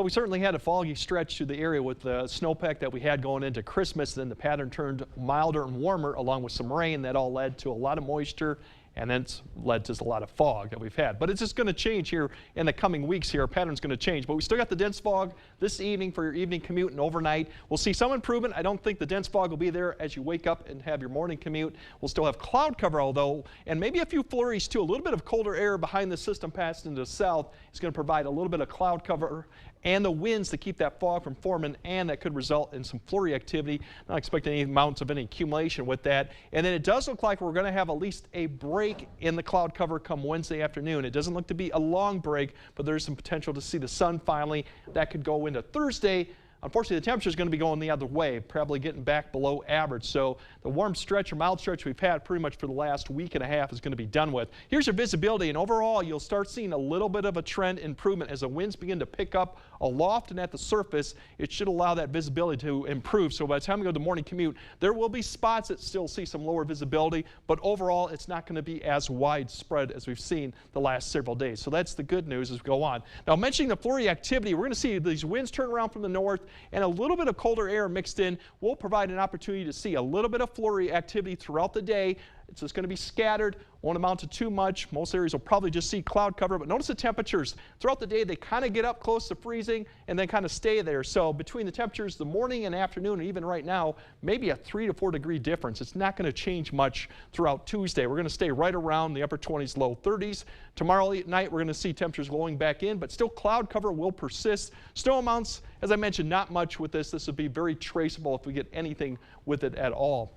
Well, we certainly had a foggy stretch through the area with the snowpack that we had going into Christmas. Then the pattern turned milder and warmer along with some rain. That all led to a lot of moisture, and then it's led to a lot of fog that we've had. But it's just going to change here in the coming weeks here. Our pattern's going to change. But we still got the dense fog this evening for your evening commute and overnight. We'll see some improvement. I don't think the dense fog will be there as you wake up and have your morning commute. We'll still have cloud cover, although, and maybe a few flurries too. A little bit of colder air behind the system passing into the south is going to provide a little bit of cloud cover and the winds to keep that fog from forming, and that could result in some flurry activity. Not expecting any amounts of any accumulation with that. And then it does look like we're going to have at least a break in the cloud cover come Wednesday afternoon. It doesn't look to be a long break, but there's some potential to see the sun finally. That could go into Thursday. Unfortunately, the temperature is going to be going the other way, probably getting back below average. So the warm stretch or mild stretch we've had pretty much for the last week and a half is going to be done with. Here's your visibility, and overall you'll start seeing a little bit of a trend improvement as the winds begin to pick up aloft and at the surface. It should allow that visibility to improve. So by the time we go to the morning commute, there will be spots that still see some lower visibility, but overall it's not going to be as widespread as we've seen the last several days. So that's the good news as we go on. Now, mentioning the flurry activity, we're going to see these winds turn around from the north, and a little bit of colder air mixed in will provide an opportunity to see a little bit of flurry activity throughout the day. It's just going to be scattered, won't amount to too much. Most areas will probably just see cloud cover, but notice the temperatures throughout the day. They kind of get up close to freezing and then kind of stay there. So between the temperatures, the morning and afternoon, and even right now, maybe a 3 to 4 degree difference. It's not going to change much throughout Tuesday. We're going to stay right around the upper 20s, low 30s. Tomorrow night, we're going to see temperatures going back in, but still cloud cover will persist. Snow amounts, as I mentioned, not much with this. This would be very traceable if we get anything with it at all.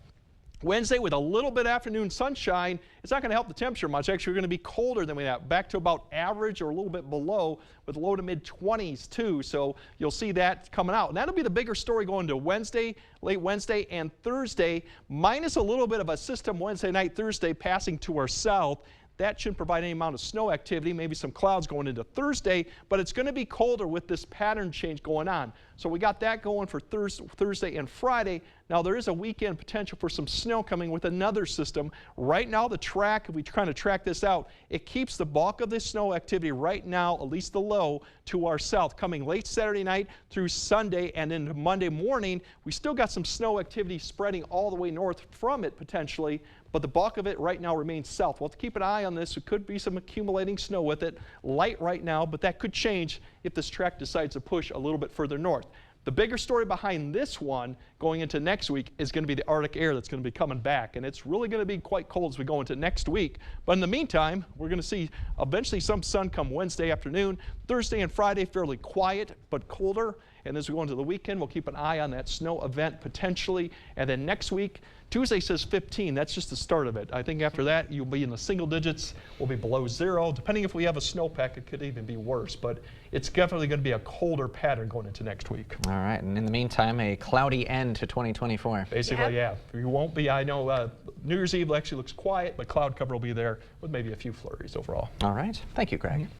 Wednesday, with a little bit afternoon sunshine, it's not going to help the temperature much. Actually, we're going to be colder than we have, back to about average or a little bit below, with low to mid 20s too. So you'll see that coming out. And that'll be the bigger story going to Wednesday, late Wednesday and Thursday, minus a little bit of a system Wednesday night, Thursday passing to our south. That shouldn't provide any amount of snow activity, maybe some clouds going into Thursday, but it's going to be colder with this pattern change going on. So we got that going for Thursday and Friday. Now there is a weekend potential for some snow coming with another system. Right now the track, if we kind of track this out, it keeps the bulk of this snow activity right now, at least the low, to our south. Coming late Saturday night through Sunday and into Monday morning, we still got some snow activity spreading all the way north from it potentially, but the bulk of it right now remains south. We'll have to keep an eye on this. There could be some accumulating snow with it. Light right now, but that could change if this track decides to push a little bit further north. The bigger story behind this one going into next week is going to be the Arctic air that's going to be coming back, and it's really going to be quite cold as we go into next week. But in the meantime, we're going to see eventually some sun come Wednesday afternoon. Thursday and Friday fairly quiet but colder, and as we go into the weekend, we'll keep an eye on that snow event potentially. And then next week, Tuesday says 15. That's just the start of it. I think after that, you'll be in the single digits. We'll be below 0. Depending if we have a snowpack, it could even be worse. But it's definitely going to be a colder pattern going into next week. All right. And in the meantime, a cloudy end to 2024. Basically, yeah. You won't be, I know New Year's Eve actually looks quiet, but cloud cover will be there with maybe a few flurries overall. All right. Thank you, Greg.